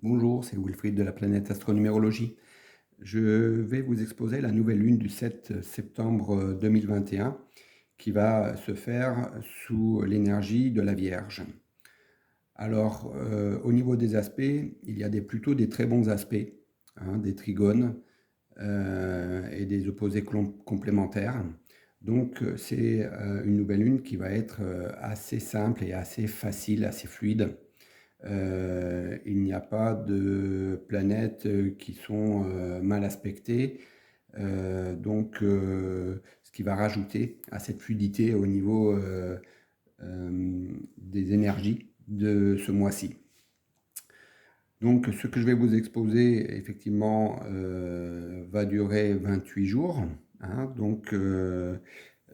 Bonjour, c'est Wilfried de la planète Astronumérologie. Je vais vous exposer la nouvelle lune du 7 septembre 2021 qui va se faire sous l'énergie de la Vierge. Alors, au niveau des aspects, il y a plutôt des très bons aspects, des trigones et des opposés complémentaires. Donc, c'est une nouvelle lune qui va être assez simple et assez facile, assez fluide. Il n'y a pas de planètes qui sont mal aspectées, ce qui va rajouter à cette fluidité au niveau des énergies de ce mois-ci. Donc ce que je vais vous exposer, effectivement, va durer 28 jours.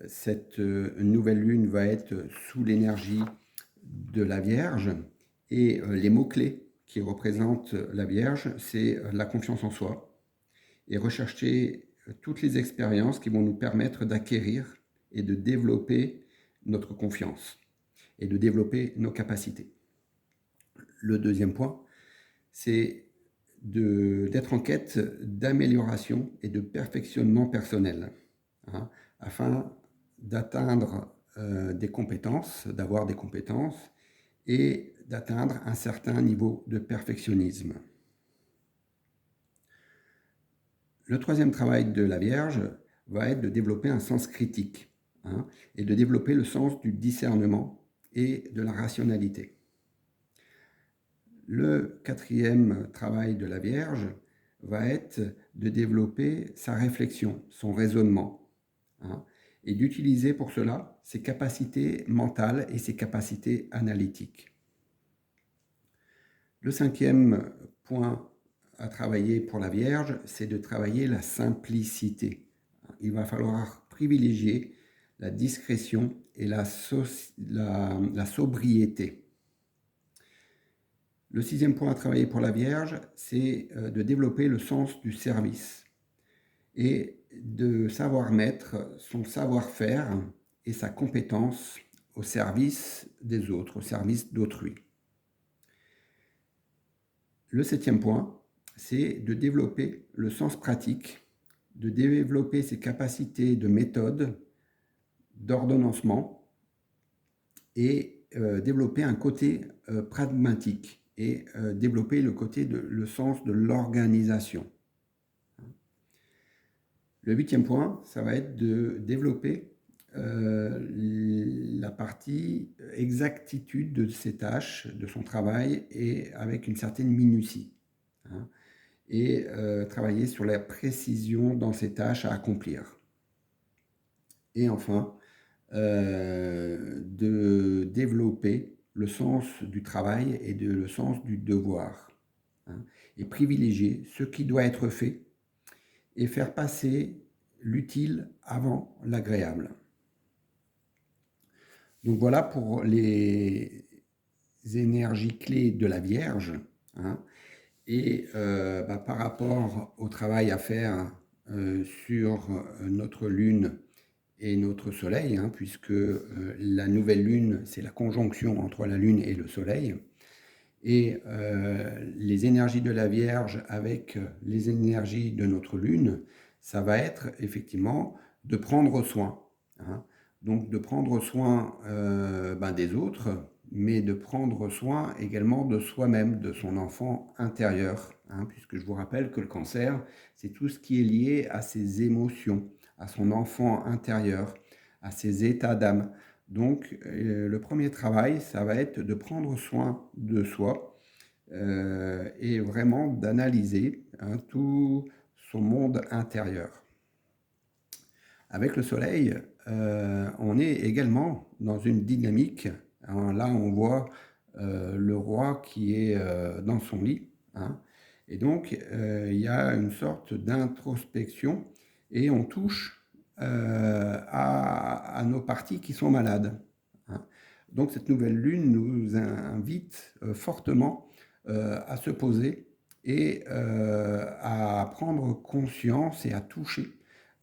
Cette nouvelle lune va être sous l'énergie de la Vierge. Et les mots-clés qui représentent la Vierge, c'est la confiance en soi et rechercher toutes les expériences qui vont nous permettre d'acquérir et de développer notre confiance et de développer nos capacités. Le deuxième point, c'est d'être en quête d'amélioration et de perfectionnement personnel, afin d'atteindre des compétences, d'avoir des compétences et d'atteindre un certain niveau de perfectionnisme. Le troisième travail de la Vierge va être de développer un sens critique, et de développer le sens du discernement et de la rationalité. Le quatrième travail de la Vierge va être de développer sa réflexion, son raisonnement, et d'utiliser pour cela ses capacités mentales et ses capacités analytiques. Le cinquième point à travailler pour la Vierge, c'est de travailler la simplicité. Il va falloir privilégier la discrétion et la sobriété. Le sixième point à travailler pour la Vierge, c'est de développer le sens du service et de savoir mettre son savoir-faire et sa compétence au service des autres, au service d'autrui. Le septième point, c'est de développer le sens pratique, de développer ses capacités de méthode, d'ordonnancement et développer un côté pragmatique et développer le sens de l'organisation. Le huitième point, ça va être de développer la partie exactitude de ses tâches, de son travail et avec une certaine minutie. Et travailler sur la précision dans ses tâches à accomplir. Et enfin, de développer le sens du travail et le sens du devoir. Et privilégier ce qui doit être fait et faire passer l'utile avant l'agréable. Donc voilà pour les énergies clés de la Vierge. Et par rapport au travail à faire sur notre Lune et notre Soleil, puisque la nouvelle Lune, c'est la conjonction entre la Lune et le Soleil, et les énergies de la Vierge avec les énergies de notre Lune, ça va être effectivement de prendre soin. Donc de prendre soin des autres, mais de prendre soin également de soi-même, de son enfant intérieur, puisque je vous rappelle que le cancer, c'est tout ce qui est lié à ses émotions, à son enfant intérieur, à ses états d'âme. Donc le premier travail, ça va être de prendre soin de soi et vraiment d'analyser tout son monde intérieur. Avec le soleil, on est également dans une dynamique. Là, on voit le roi qui est dans son lit. Et donc, il y a une sorte d'introspection et on touche à nos parties qui sont malades. Donc, cette nouvelle lune nous invite fortement à se poser et à prendre conscience et à toucher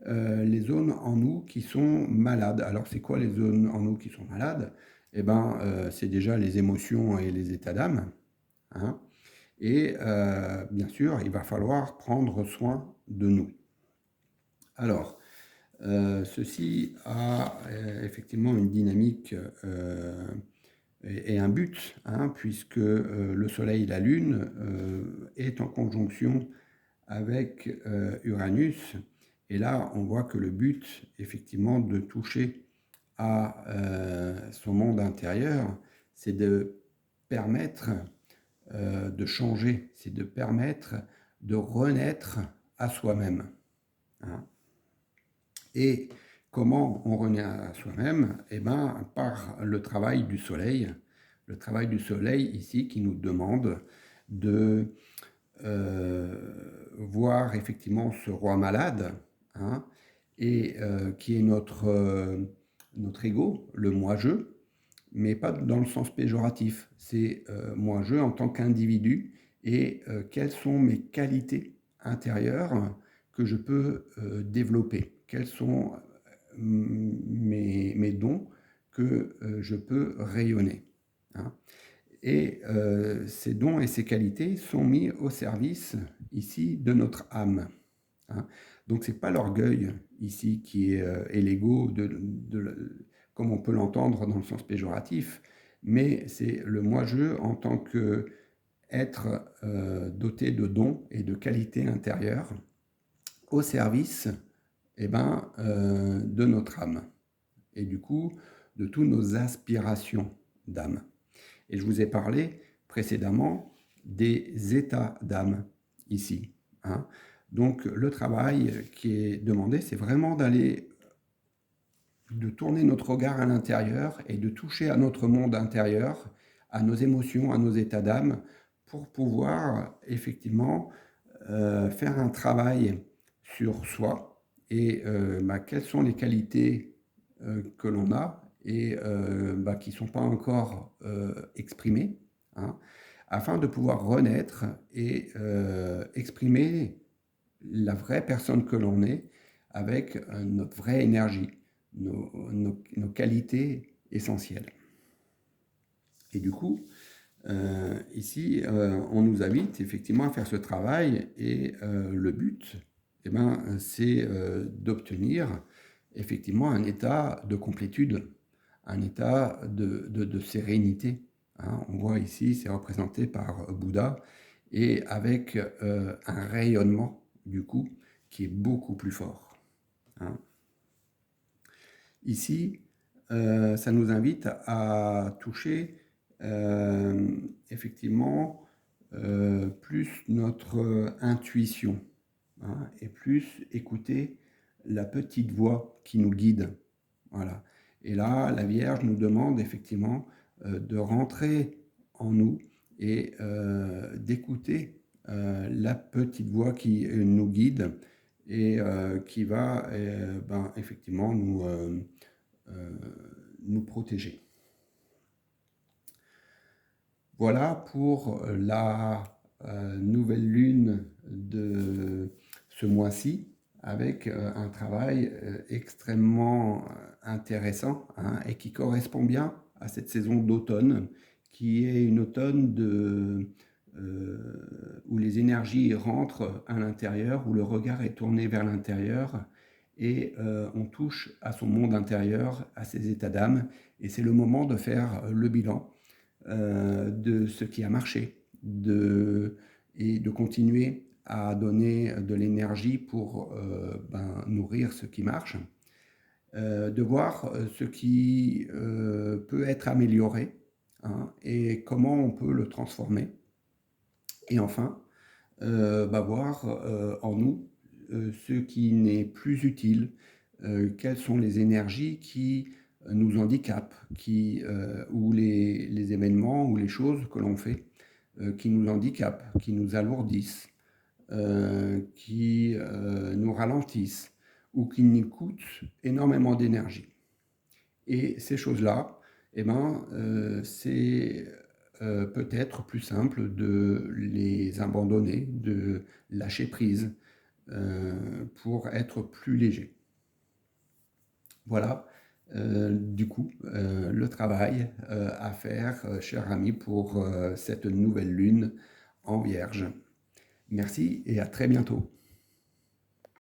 les zones en nous qui sont malades. Alors, c'est quoi les zones en nous qui sont malades? C'est déjà les émotions et les états d'âme. Et bien sûr, il va falloir prendre soin de nous. Alors, ceci a effectivement une dynamique et un but, hein, puisque le Soleil et la Lune est en conjonction avec Uranus. Et là, on voit que le but, effectivement, de toucher à son monde intérieur, c'est de permettre de changer, c'est de permettre de renaître à soi-même, hein. Et comment on renaît à soi-même? Eh bien, par le travail du soleil. Le travail du soleil ici qui nous demande de voir effectivement ce roi malade, hein, et qui est notre ego, le moi-je, mais pas dans le sens péjoratif. C'est moi-je en tant qu'individu et quelles sont mes qualités intérieures que je peux développer, quels sont mes dons que je peux rayonner, hein. Et ces dons et ces qualités sont mis au service ici de notre âme, hein. Donc c'est pas l'orgueil ici qui est et l'ego comme on peut l'entendre dans le sens péjoratif, mais c'est le moi-je en tant que être doté de dons et de qualités intérieures au service, eh ben, de notre âme et du coup de toutes nos aspirations d'âme. Et je vous ai parlé précédemment des états d'âme ici, hein. Donc le travail qui est demandé, c'est vraiment de tourner notre regard à l'intérieur et de toucher à notre monde intérieur, à nos émotions, à nos états d'âme, pour pouvoir effectivement faire un travail sur soi et quelles sont les qualités que l'on a et qui ne sont pas encore exprimées, hein, afin de pouvoir renaître et exprimer la vraie personne que l'on est avec notre vraie énergie, nos qualités essentielles. Et du coup, ici, on nous invite effectivement à faire ce travail et le but, eh ben, c'est d'obtenir effectivement un état de complétude, un état de sérénité, hein. On voit ici, c'est représenté par Bouddha et avec un rayonnement du coup qui est beaucoup plus fort, hein. Ici, ça nous invite à toucher effectivement plus notre intuition, hein, et plus écouter la petite voix qui nous guide. Voilà. Et là, la Vierge nous demande effectivement de rentrer en nous et d'écouter la petite voix qui nous guide et qui va effectivement nous protéger. Voilà pour la nouvelle lune de ce mois-ci, avec un travail extrêmement intéressant, hein, et qui correspond bien à cette saison d'automne, qui est une automne où les énergies rentrent à l'intérieur, où le regard est tourné vers l'intérieur, et on touche à son monde intérieur, à ses états d'âme, et c'est le moment de faire le bilan de ce qui a marché, et de continuer à donner de l'énergie pour nourrir ce qui marche, de voir ce qui peut être amélioré, hein, et comment on peut le transformer. Et enfin, voir en nous ce qui n'est plus utile, quelles sont les énergies qui nous handicapent, ou les événements ou les choses que l'on fait qui nous handicapent, qui nous alourdissent, qui nous ralentissent ou qui nous coûtent énormément d'énergie. Et ces choses-là, eh ben, c'est peut-être plus simple de les abandonner, de lâcher prise pour être plus léger. Voilà, du coup, le travail à faire, cher ami, pour cette nouvelle lune en Vierge. Merci et à très bientôt.